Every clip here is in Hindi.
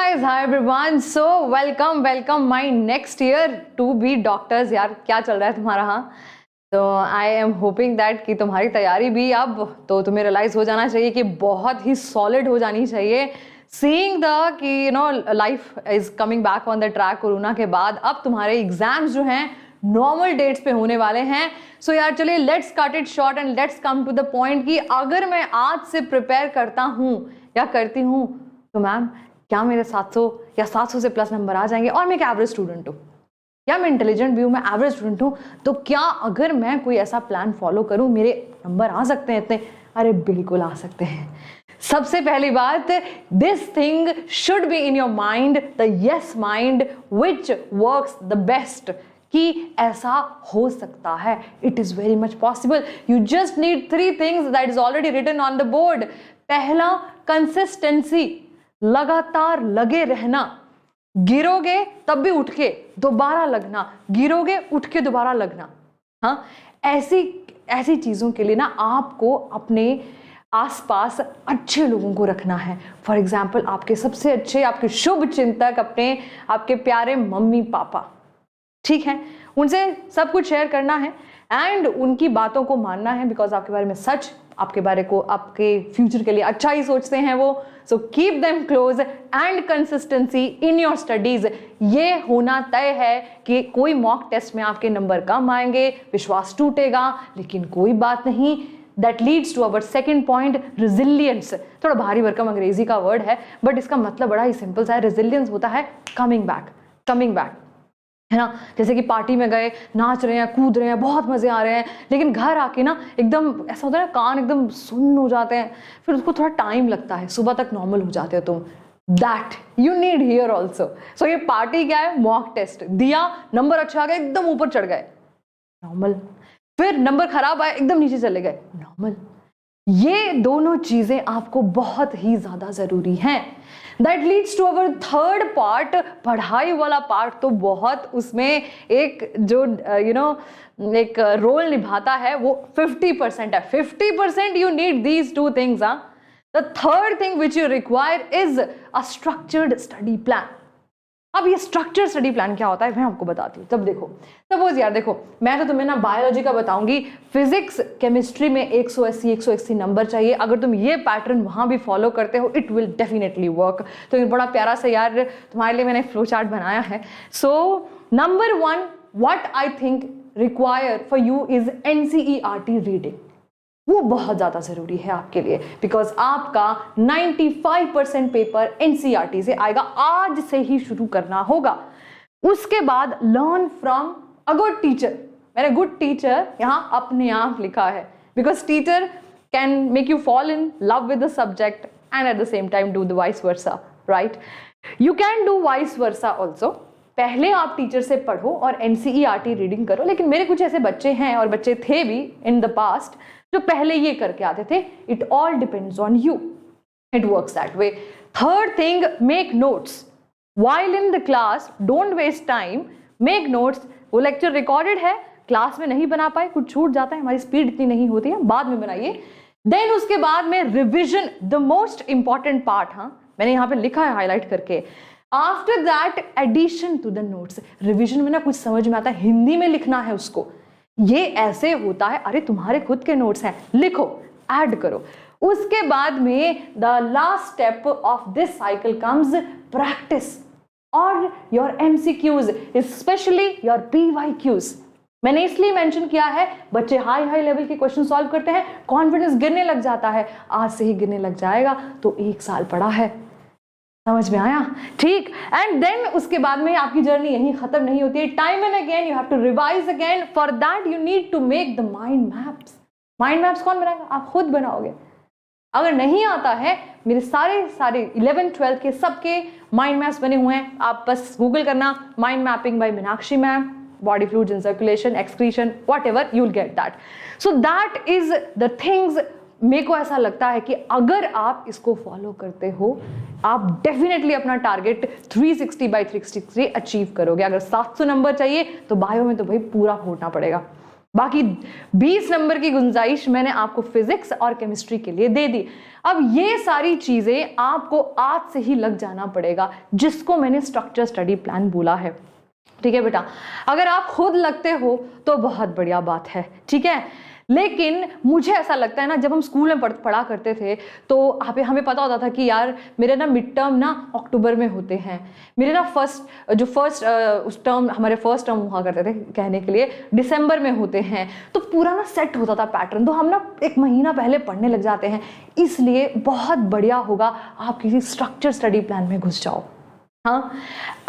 guys, hi everyone. So welcome my next year to be doctors. यार क्या चल रहा है तुम्हारा? हाँ, तो आई एम होपिंग दैट कि तुम्हारी तैयारी भी अब तो तुम्हें रियलाइज हो जाना चाहिए कि बहुत ही सॉलिड हो जानी चाहिए. सीइंग द कि you know life is coming back on the track corona के बाद अब तुम्हारे एग्जाम्स जो हैं नॉर्मल डेट्स पे होने वाले हैं. सो यार चलिए let's cut it short and let's come to the point कि अगर मैं आज से प्रिपेयर करता हूँ या करती हूँ तो मैम क्या मेरे 700 या 700 से प्लस नंबर आ जाएंगे और मैं एक एवरेज स्टूडेंट हूँ या मैं इंटेलिजेंट भी हूँ, मैं एवरेज स्टूडेंट हूँ, तो क्या अगर मैं कोई ऐसा प्लान फॉलो करूँ मेरे नंबर आ सकते हैं इतने? अरे बिल्कुल आ सकते हैं. सबसे पहली बात, this thing should be in your mind, the yes mind which works the best, कि ऐसा हो सकता है. It is very much possible. You just need 3 things that is already written on the board. पहला, कंसिस्टेंसी, लगातार लगे रहना. गिरोगे तब भी उठ के दोबारा लगना, गिरोगे उठ के दोबारा लगना. हाँ, ऐसी चीजों के लिए ना आपको अपने आसपास अच्छे लोगों को रखना है. फॉर एग्जाम्पल आपके सबसे अच्छे, आपके शुभ चिंतक, आपके प्यारे मम्मी पापा, ठीक है, उनसे सब कुछ शेयर करना है एंड उनकी बातों को मानना है, बिकॉज आपके बारे में सच, आपके बारे को, आपके फ्यूचर के लिए अच्छा ही सोचते हैं वो. So keep them close and consistency in your studies. ये होना तय है कि कोई मॉक टेस्ट में आपके नंबर कम आएंगे, विश्वास टूटेगा, लेकिन कोई बात नहीं. That leads to our second point, resilience. थोड़ा भारी भरकम अंग्रेजी का वर्ड है बट इसका मतलब बड़ा ही सिंपल सा है. रेजिलियंस होता है कमिंग बैक, है ना. जैसे कि पार्टी में गए, नाच रहे हैं, कूद रहे हैं, बहुत मजे आ रहे हैं, लेकिन घर आके ना एकदम ऐसा होता है ना, कान एकदम सुन्न हो जाते हैं, फिर उसको थोड़ा टाइम लगता है, सुबह तक नॉर्मल हो जाते हो तुम. That you need here also. So ये पार्टी क्या है? Mock test. दिया, नंबर अच्छा आ गया, एकदम ऊपर चढ़ गए, नॉर्मल. फिर नंबर खराब आया, एकदम नीचे चले गए, नॉर्मल. ये दोनों चीजें आपको बहुत ही ज्यादा जरूरी हैं. That leads to our third part, पढ़ाई वाला पार्ट तो बहुत उसमें एक जो एक रोल निभाता है वो 50% है. 50% you need these 2 things. The third thing which you require is a structured study plan. अब ये स्ट्रक्चर्ड स्टडी प्लान क्या होता है मैं आपको बताती हूँ. तब देखो, सपोज यार देखो, मैं तो तुम्हें ना बायोलॉजी का बताऊंगी, फिजिक्स केमिस्ट्री में 180 नंबर चाहिए. अगर तुम ये पैटर्न वहां भी फॉलो करते हो इट विल डेफिनेटली वर्क. तो ये बड़ा प्यारा सा यार तुम्हारे लिए मैंने फ्लो चार्ट बनाया है. So number 1 what I think require for you is NCERT reading. वो बहुत ज़्यादा ज़रूरी है आपके लिए, बिकॉज आपका 95% पेपर NCERT से आएगा. आज से ही शुरू करना होगा. उसके बाद learn from a good teacher. मैंने गुड टीचर यहाँ अपने आप लिखा है, because teacher can make you fall in love with the subject and at the same time do the vice versa, right. You can do vice versa also. पहले आप टीचर से पढ़ो और NCERT रीडिंग करो. लेकिन मेरे कुछ ऐसे बच्चे हैं और बच्चे थे भी इन द पास्ट जो पहले ये करके आते थे. It all depends on you, it works that way. Third thing, make notes while in the class. Don't waste time, make notes. वो लेक्चर रिकॉर्डेड है, क्लास में नहीं बना पाए, कुछ छूट जाता है, हमारी स्पीड इतनी नहीं होती है, बाद में बनाइए. देन उसके बाद में revision, the most important part. हाँ, मैंने यहाँ पे लिखा है हाईलाइट करके. After that addition to the notes. Revision में ना कुछ समझ में आता है, हिंदी में लिखना है उसको. ये ऐसे होता है, अरे तुम्हारे खुद के नोट्स हैं, लिखो, ऐड करो. उसके बाद में the last step of this cycle comes practice और your MCQs, especially your PYQs. मैंने इसलिए मेंशन किया है, बच्चे हाई लेवल के क्वेश्चन सॉल्व करते हैं, कॉन्फिडेंस गिरने लग जाता है. आज से ही गिरने लग जाएगा तो 1 साल पड़ा है. समझ में आया? ठीक. एंड देन उसके बाद में आपकी जर्नी यहीं खत्म नहीं होती है. Time and again you have to revise again. For that you need to make the mind maps. Mind maps कौन बनाएगा? आप खुद बनाओगे. अगर नहीं आता है, मेरे सारे 11th 12th के सबके माइंड मैप्स बने हुए हैं. आप बस गूगल करना mind mapping by Meenakshi ma'am, body fluids in circulation, excretion, whatever, you will get that. So that is the things. मेरे को ऐसा लगता है कि अगर आप इसको फॉलो करते हो आप डेफिनेटली अपना टारगेट 360 by 363 अचीव करोगे. अगर 700 नंबर चाहिए तो बायो में तो भाई पूरा फोड़ना पड़ेगा. बाकी 20 नंबर की गुंजाइश मैंने आपको फिजिक्स और केमिस्ट्री के लिए दे दी। अब ये सारी चीजें आपको आज से ही लग जाना पड़ेगा, जिसको मैंने स्ट्रक्चर स्टडी प्लान बोला है। ठीक है बेटा, अगर आप खुद लगते हो तो बहुत बढ़िया बात है, ठीक है। लेकिन मुझे ऐसा लगता है ना, जब हम स्कूल में पढ़ा करते थे तो हमें पता होता था कि यार मेरे ना मिड टर्म ना अक्टूबर में होते हैं, मेरे ना उस टर्म हमारे फर्स्ट टर्म हुआ करते थे कहने के लिए दिसंबर में होते हैं। तो पूरा ना सेट होता था पैटर्न, तो हम ना एक महीना पहले पढ़ने लग जाते हैं। इसलिए बहुत बढ़िया होगा आप किसी स्ट्रक्चर स्टडी प्लान में घुस जाओ। हाँ,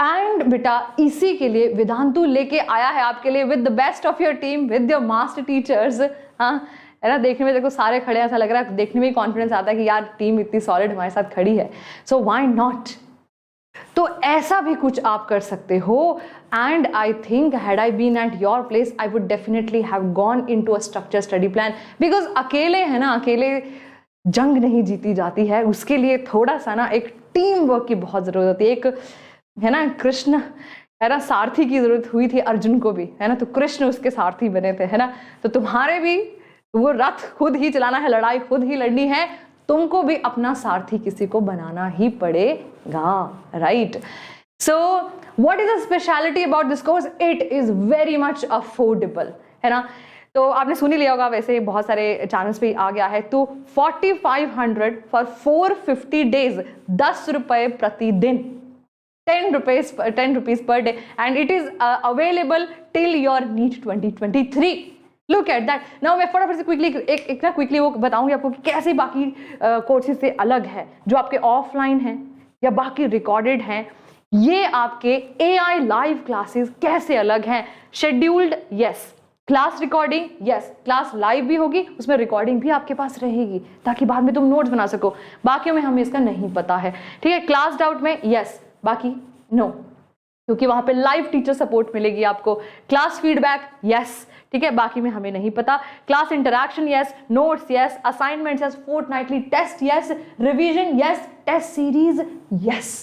एंड बेटा इसी के लिए वेदांतु लेके आया है आपके लिए with the best of your team, with your master teachers. हाँ, है ना, देखने में देखो सारे खड़े हैं, ऐसा लग रहा है, देखने में कॉन्फिडेंस आता है कि यार टीम इतनी सॉलिड हमारे साथ खड़ी है, सो व्हाई नॉट। तो ऐसा भी कुछ आप कर सकते हो। And I think had I been at your place I would definitely have gone into a structure study plan, because अकेले है ना, अकेले जंग नहीं जीती जाती है, उसके लिए थोड़ा सा ना एक टीम वर्क की बहुत जरूरत होती है। एक है ना, कृष्ण है ना, सारथी की जरूरत हुई थी अर्जुन को भी, है ना, तो कृष्ण उसके सारथी बने थे, है ना। तो तुम्हारे भी वो रथ खुद ही चलाना है, लड़ाई खुद ही लड़नी है, तुमको भी अपना सारथी किसी को बनाना ही पड़ेगा, right. So what is the speciality about this course, it is very much affordable, है ना। तो आपने सुन ही लिया होगा, वैसे बहुत सारे चैनल्स पे आ गया है। तो 4500 फॉर 450 डेज, 10 रुपए प्रतिदिन, 10 rupees per day, and it is available till your NEET 2023. Look at that. Now मैं फटाफट से क्विकली वो बताऊंगी आपको कि कैसे बाकी कोर्सेज से अलग है, जो आपके ऑफलाइन हैं या बाकी रिकॉर्डेड हैं। ये आपके AI लाइव क्लासेस कैसे अलग हैं। Scheduled, yes, class recording, yes, class live भी होगी, उसमें रिकॉर्डिंग भी आपके पास रहेगी ताकि बाद में तुम नोट्स बना सको। बाकियों में हमें इसका नहीं पता है, ठीक है। क्लास डाउट में यस, बाकी नो, क्योंकि वहां पे लाइव टीचर सपोर्ट मिलेगी आपको। क्लास फीडबैक यस, ठीक है, बाकी में हमें नहीं पता। Class interaction yes, notes yes, assignments yes, fortnightly test yes, revision yes, test series yes.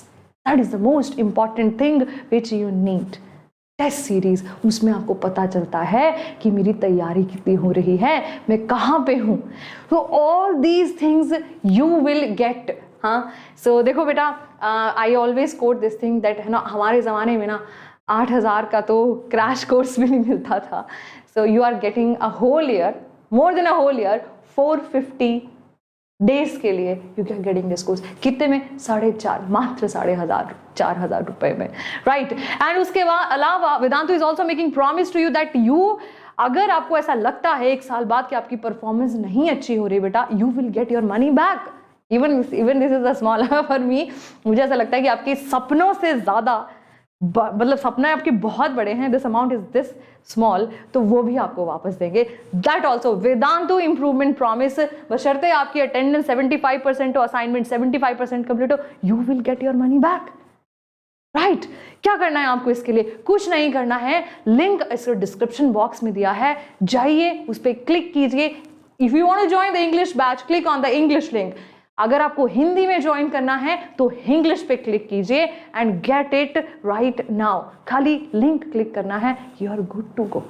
That is the most important thing which you need. Test series, उसमें आपको पता चलता है कि मेरी तैयारी कितनी हो रही है, मैं कहाँ पे हूँ। तो all these things you will get. हाँ, सो देखो बेटा, I always quote this thing that, है ना, हमारे ज़माने में ना 8000 का तो क्रैश कोर्स भी नहीं मिलता था। So you are getting a whole year, more than a whole year, 450 days के लिए you can getting this course. कितने में? 4.5, मात्र 4,500 रुपए में, राइट। एंड उसके अलावा Vedantu is also making promise to you that you, अगर आपको ऐसा लगता है 1 साल बाद कि आपकी परफॉर्मेंस नहीं अच्छी हो रही बेटा, you will get your money back. Even this is a small for me. मुझे ऐसा लगता है कि आपके सपनों से ज्यादा, मतलब सपने आपके बहुत बड़े हैं, this amount is this small, तो वो भी आपको वापस देंगे। That also Vedantu improvement promise, बशर्ते आपकी अटेंडेंस 75% हो, असाइनमेंट 75% कंप्लीट हो, you will get your money back, right. क्या करना है आपको इसके लिए? कुछ नहीं करना है, लिंक इस डिस्क्रिप्शन बॉक्स में दिया है, जाइए उस पर क्लिक कीजिए। If you want to join the English batch, click on the English link. अगर आपको हिंदी में ज्वाइन करना है तो इंग्लिश पे क्लिक कीजिए and get it right now. खाली लिंक क्लिक करना है, you are good to go,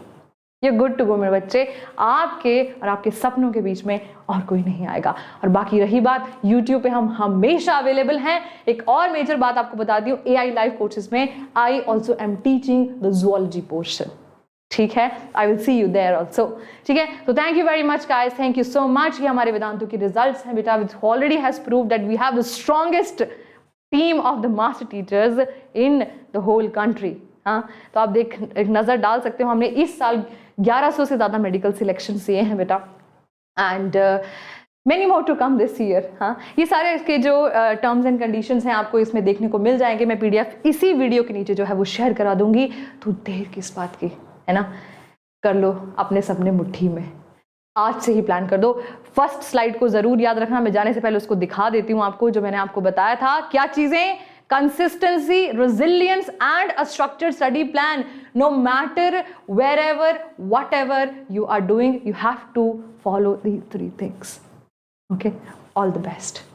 you are good to go मेरे बच्चे। आपके और आपके सपनों के बीच में और कोई नहीं आएगा। और बाकी रही बात, YouTube पे हम हमेशा अवेलेबल हैं। एक और मेजर बात आपको बता दी, AI लाइव कोर्सेज में I also am teaching the zoology portion, ठीक है। I will see you there also, ठीक है। तो thank you very much guys, thank you so much. ये हमारे वेदांतु की रिजल्ट्स हैं बेटा, which already has proved that we have the strongest team of the master teachers in the whole country. हाँ, तो आप एक नजर डाल सकते हो। हमने इस साल 1100 से ज्यादा मेडिकल सिलेक्शन किए हैं बेटा, and many more to come this year. हाँ, ये सारे इसके जो टर्म्स एंड कंडीशंस हैं आपको इसमें देखने को मिल जाएंगे। मैं PDF इसी वीडियो के नीचे जो है वो शेयर करा दूंगी। तो देर किस बात की, है ना, कर लो अपने सपने मुट्ठी में, आज से ही प्लान कर दो। फर्स्ट स्लाइड को जरूर याद रखना, मैं जाने से पहले उसको दिखा देती हूँ आपको, जो मैंने आपको बताया था। क्या चीजें? consistency, resilience and a structured study plan. No matter wherever, whatever you are doing, you have to follow these 3 things. Okay, all the best.